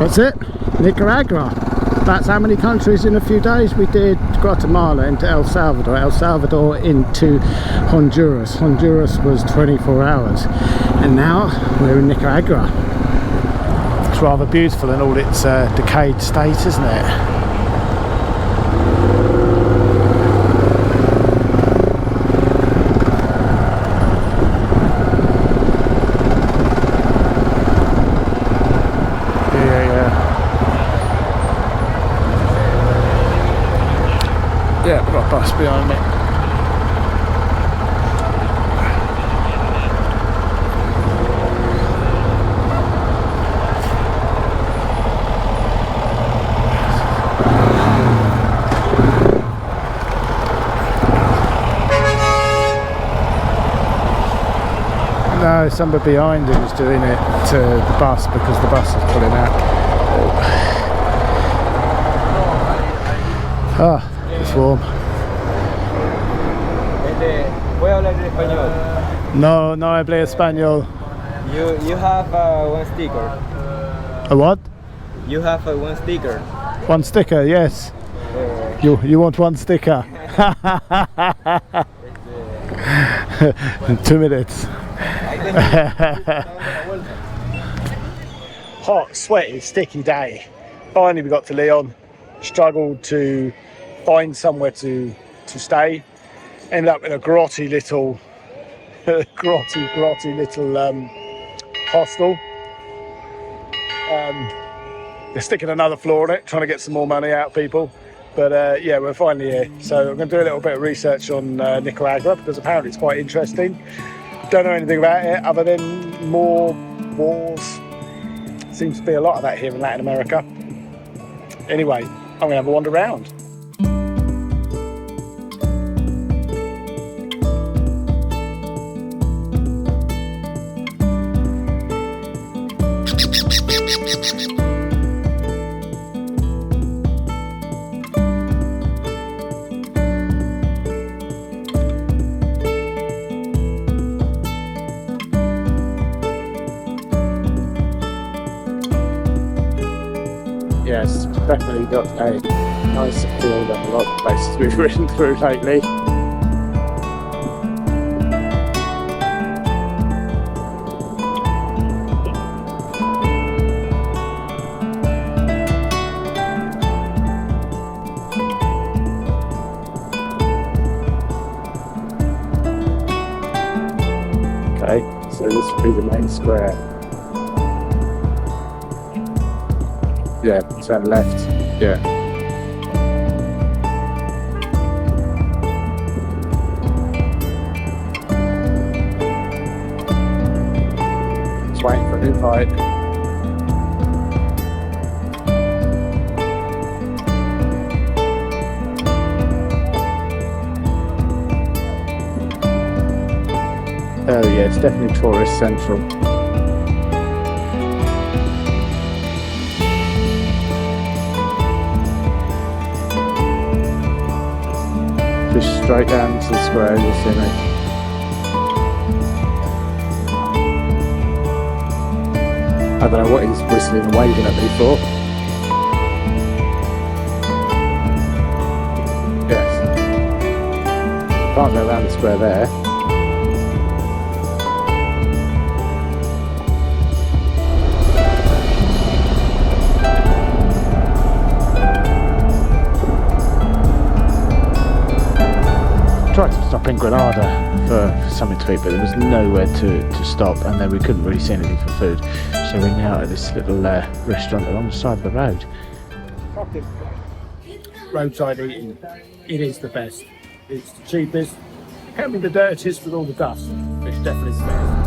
That's it, Nicaragua. That's how many countries in a few days. We did Guatemala into El Salvador into Honduras. Honduras was 24 hours. And now we're in Nicaragua. It's rather beautiful in all its decayed state, isn't it? Yeah, we've got a bus behind me. No, somebody behind him is doing it to the bus because the bus is pulling out. Ah. It's warm. ¿Puedo hablar español? No, no hablo español. You have one sticker. A what? You have one sticker. One sticker, yes. You want one sticker? 2 minutes. Hot, sweaty, sticky day. Finally we got to Leon. Struggled to find somewhere to stay. Ended up in a grotty little hostel. They're sticking another floor on it, trying to get some more money out of people. But yeah, we're finally here. So I'm going to do a little bit of research on Nicaragua because apparently it's quite interesting. Don't know anything about it other than more wars. Seems to be a lot of that here in Latin America. Anyway, I'm going to have a wander around. Yes, definitely got a nice feel than a lot of places we've ridden through lately. Okay, so this will be the main square. Yeah, turn left. Yeah. Just waiting for an invite. Oh yeah, it's definitely tourist central. Just straight down to the square, you'll see me. I don't know what he's whistling and waving at me for. Yes. Can't go around the square there. Tried to stop in Granada for something to eat, but there was nowhere to stop, and then we couldn't really see anything for food, so we're now at this little restaurant along the side of the road. Roadside eating, it is the best. It's the cheapest, can be the dirtiest with all the dust, but it's definitely the best.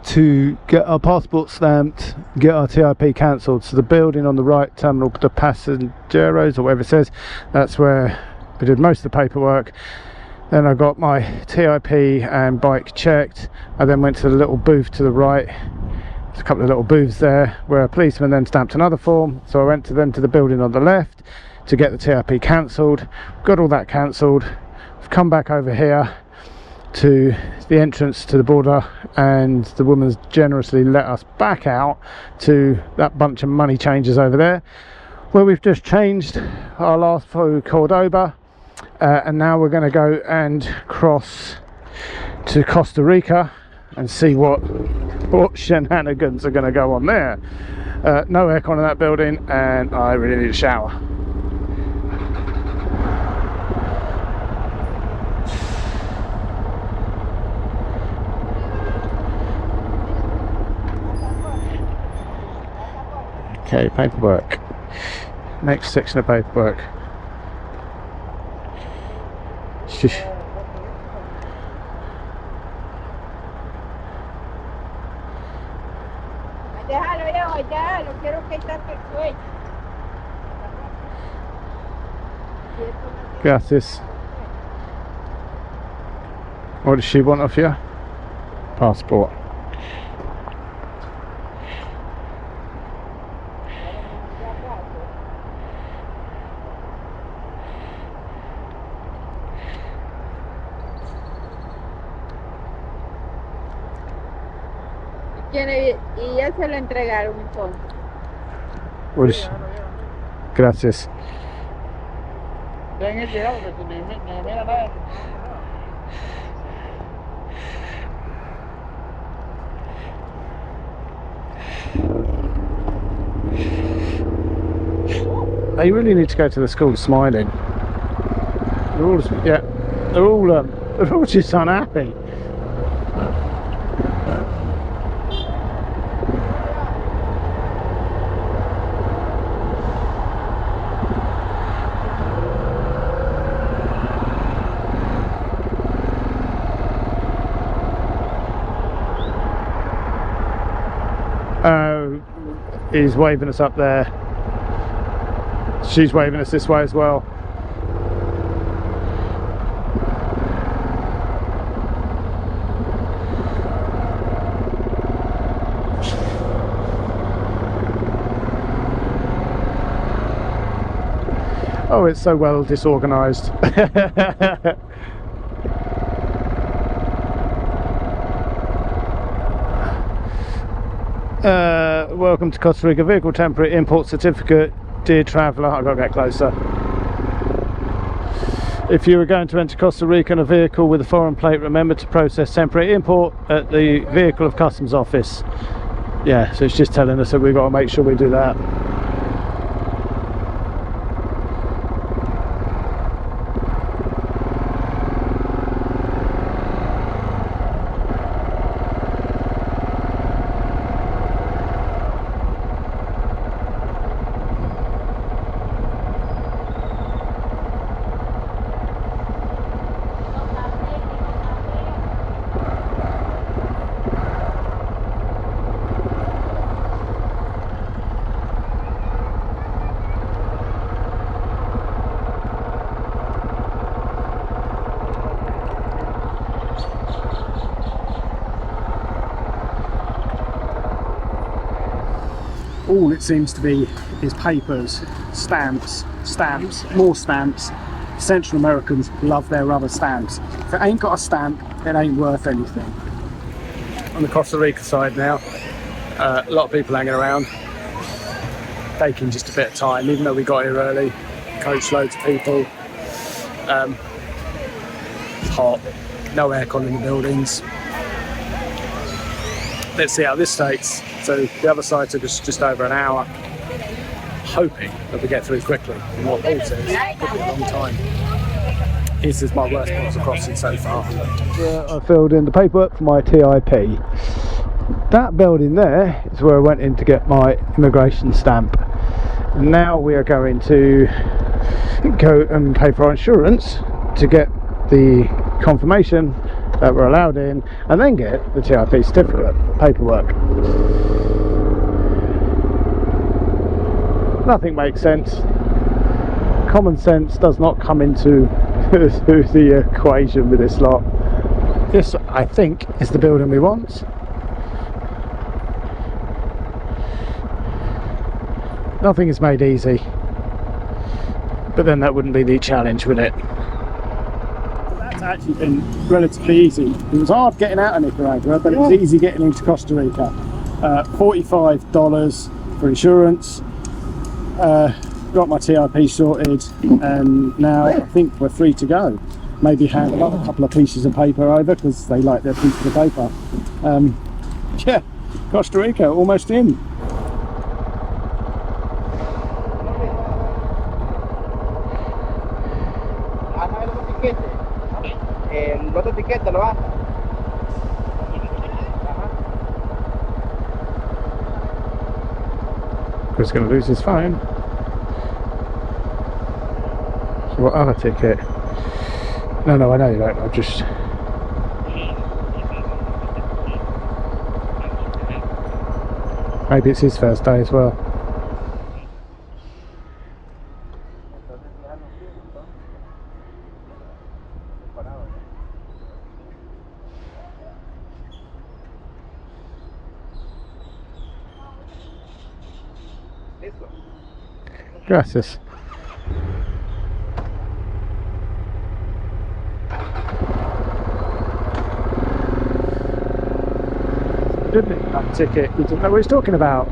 To get our passport stamped, get our TIP cancelled. So the building on the right, Terminal de Pasajeros or whatever it says, that's where we did most of the paperwork. Then I got my TIP and bike checked. I then went to the little booth to the right. There's a couple of little booths there where a policeman then stamped another form. So I went to the building on the left to get the TIP cancelled. Got all that cancelled. I've come back over here to the entrance to the border, and the woman's generously let us back out to that bunch of money changers over there, where we've just changed our last through Cordoba, and now we're going to go and cross to Costa Rica and see what shenanigans are going to go on there. No aircon in that building, and I really need a shower. Okay, paperwork. Next section of paperwork. Shush. Déjalo ya, no quiero que esté sueño. Gracias. What does she want off you? Passport. Y ya se lo entregaron entonces. What is she? Gracias. They really need to go to the school smiling. They're all, yeah, they're all just unhappy. He's waving us up there. She's waving us this way as well. Oh, it's so well disorganized. Welcome to Costa Rica, vehicle temporary import certificate. Dear traveller, I've got to get closer. If you are going to enter Costa Rica in a vehicle with a foreign plate, remember to process temporary import at the vehicle of customs office. Yeah, so it's just telling us that we've got to make sure we do that. All it seems to be is papers, stamps, more stamps. Central Americans love their rubber stamps. If it ain't got a stamp, it ain't worth anything. On the Costa Rica side now, a lot of people hanging around, taking just a bit of time, even though we got here early. Coach loads of people. It's hot, no aircon in the buildings. Let's see how this takes. So the other side took us just over an hour, hoping that we get through quickly. And what Paul says, it took a long time. This is my worst postal crossing so far. I filled in the paperwork for my TIP. That building there is where I went in to get my immigration stamp. Now we are going to go and pay for our insurance to get the confirmation that we're allowed in, and then get the TIP certificate paperwork. Nothing makes sense. Common sense does not come into the equation with this lot. This, I think, is the building we want. Nothing is made easy, but then that wouldn't be the challenge, would it? That's actually been relatively easy. It was hard getting out of Nicaragua, but it was easy getting into Costa Rica. $45 for insurance. Got my TRP sorted, and now I think we're free to go. Maybe hand another couple of pieces of paper over because they like their pieces of paper. Yeah, Costa Rica, almost in. Chris is going to lose his phone. So what other ticket? No, I know you don't. I'll just... Maybe it's his first day as well. Gracias. That ticket, we didn't know what he's talking about.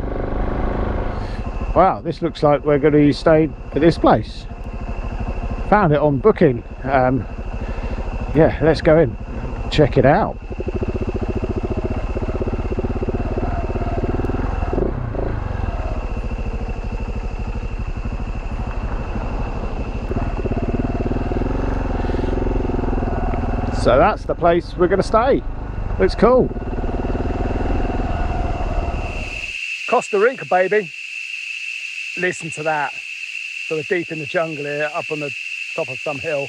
Wow, this looks like we're going to be staying at this place. Found it on booking. Yeah, let's go in, check it out. So that's the place we're going to stay. Looks cool. Costa Rica, baby. Listen to that. So we're deep in the jungle here, up on the top of some hill.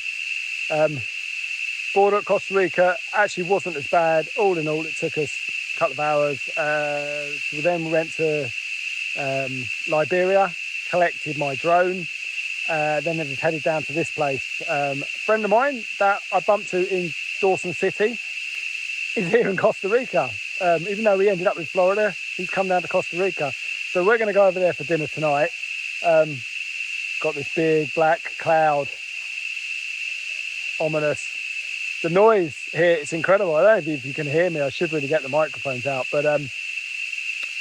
Border at Costa Rica actually wasn't as bad. All in all, it took us a couple of hours. So then we went to Liberia, collected my drone. Then I just headed down to this place. A friend of mine that I bumped to in Dawson City is here in Costa Rica. Even though we ended up in Florida, he's come down to Costa Rica. So we're going to go over there for dinner tonight. Got this big black cloud, ominous. The noise here, it's incredible. I don't know if you can hear me. I should really get the microphones out. But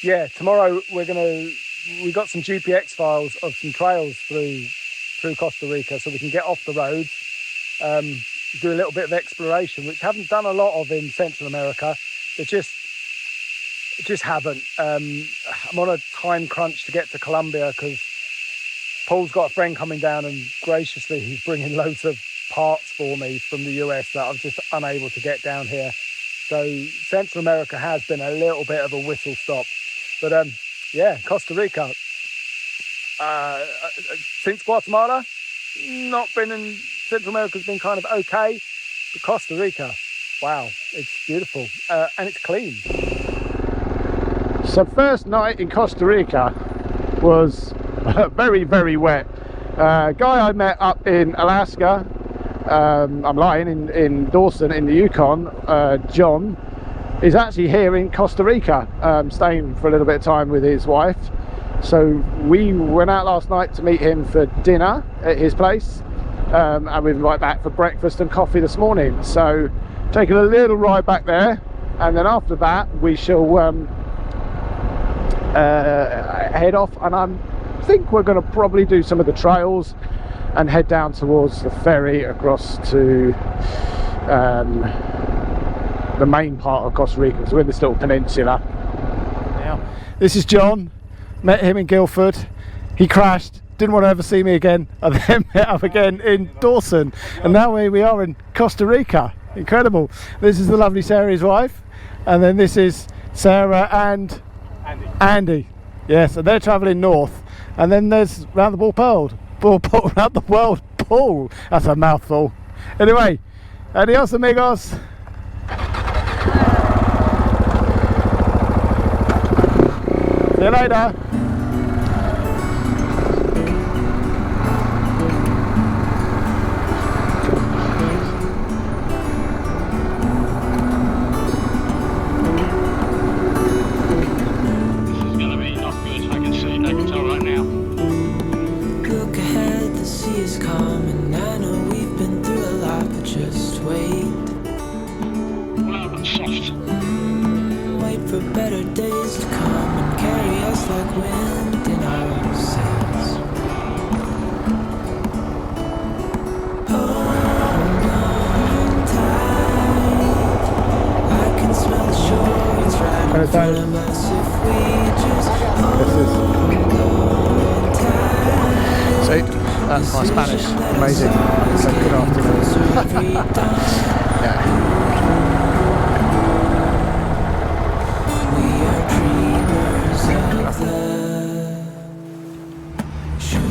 yeah, tomorrow we got some GPX files of some trails through Costa Rica, so we can get off the roads, do a little bit of exploration, which I haven't done a lot of in Central America. They just haven't. I'm on a time crunch to get to Colombia because Paul's got a friend coming down, and graciously he's bringing loads of parts for me from the US that I'm just unable to get down here. So Central America has been a little bit of a whistle stop. But yeah, Costa Rica. Since Guatemala, not been in Central America's been kind of okay, but Costa Rica, wow, it's beautiful and it's clean. So first night in Costa Rica was very, very wet. Guy I met up in Alaska, I'm lying, in Dawson in the Yukon, John, is actually here in Costa Rica, staying for a little bit of time with his wife. So we went out last night to meet him for dinner at his place, and we've been right back for breakfast and coffee this morning. So taking a little ride back there, and then after that we shall head off, and I think we're going to probably do some of the trails and head down towards the ferry across to the main part of Costa Rica. So we're in this little peninsula. Now, this is John. Met him in Guildford. He crashed, didn't want to ever see me again. I then met up again in Dawson, and now here we are in Costa Rica. Incredible. This is the lovely Sarah, his wife, and then this is Sarah and Andy. Yes, and they're travelling north, and then there's round the world round the world Paul. That's a mouthful. Anyway, adios amigos. See you later. wind in our sails. Hold on tight. I can smell the shore. It's right in front of us if we just hold on tight. See, that's my Spanish. Amazing. So good afternoon. Yeah. We are dreamers of the shore.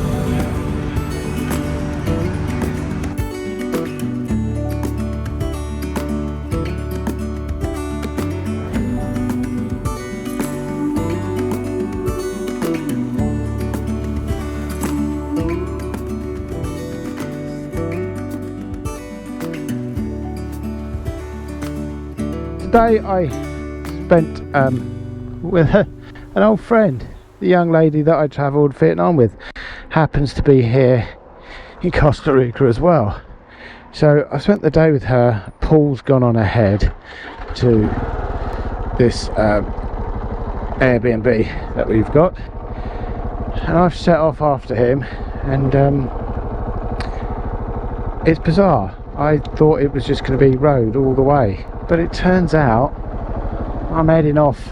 Today I spent with an old friend, the young lady that I travelled Vietnam with, happens to be here in Costa Rica as well. So I spent the day with her. Paul's gone on ahead to this Airbnb that we've got, and I've set off after him, and it's bizarre. I thought it was just going to be road all the way, but it turns out I'm heading off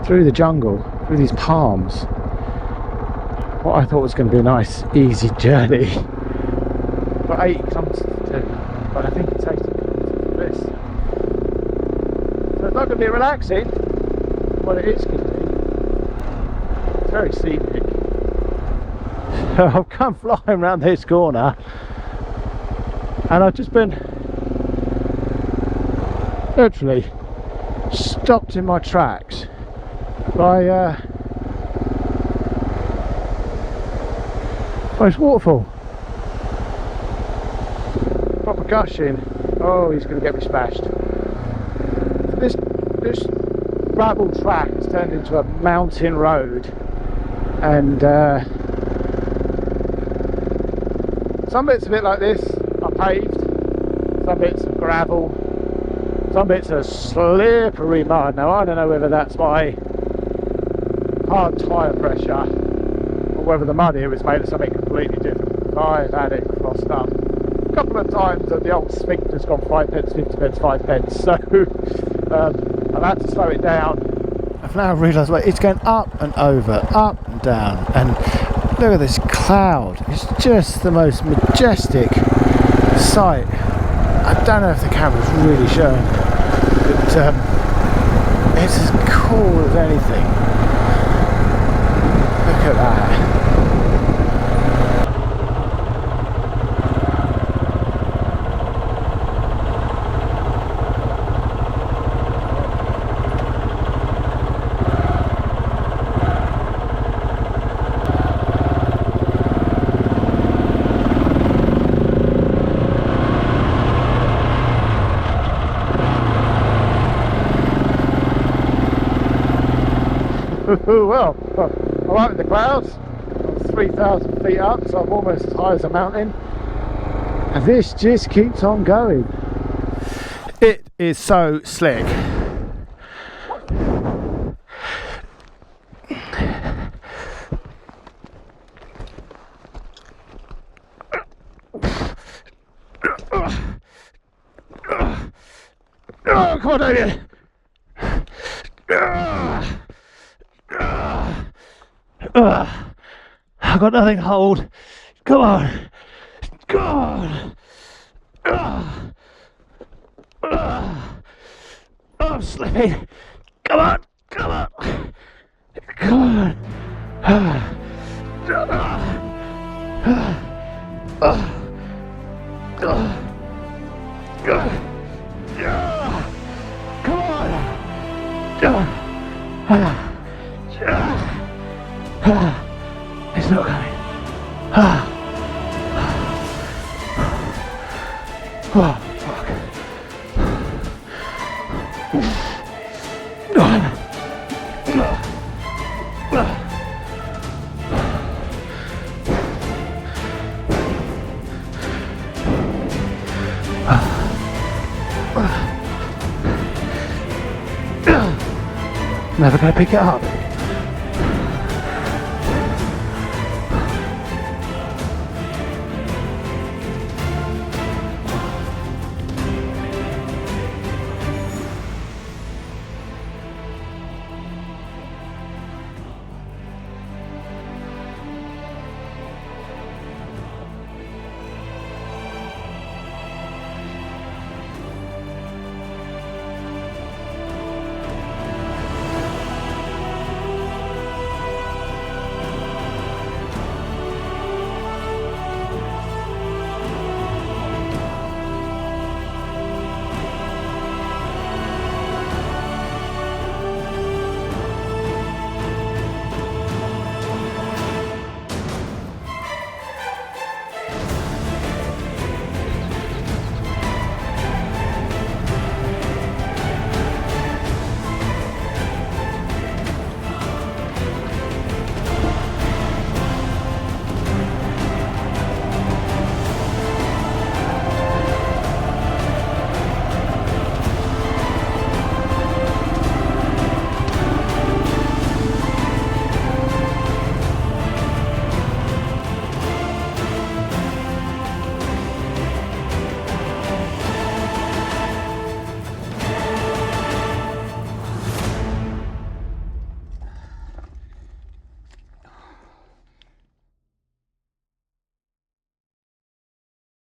through the jungle, through these palms. What I thought was going to be a nice, easy journey, but I think it takes this. So it's not going to be relaxing. Well, it is going to be. It's very scenic. So I've come flying around this corner, and I've just been literally stopped in my tracks by this waterfall. Proper gushing. Oh, he's going to get me smashed. This gravel track has turned into a mountain road, and some bits of it like this are paved, some bits are gravel, some bits are slippery mud. Now I don't know whether that's my hard tyre pressure or whether the mud here is made of something completely different. I've had it crossed up a couple of times that the old sphincter's gone 5 pence, 50 pence, 5 pence, so I've had to slow it down. I've now realised, well, it's going up and over, up and down, and look at this cloud. It's just the most majestic sight. I don't know if the camera's really showing, but it's as cool as anything. Look at that. Well, I'm up in the clouds. I'm 3,000 feet up, so I'm almost as high as a mountain. And this just keeps on going. It is so slick. Oh, come on, Damien. I've got nothing to hold. Come on. God. I'm slipping. Come on. Come on. Come on. It's not coming. Oh, fuck. Never gonna pick it up.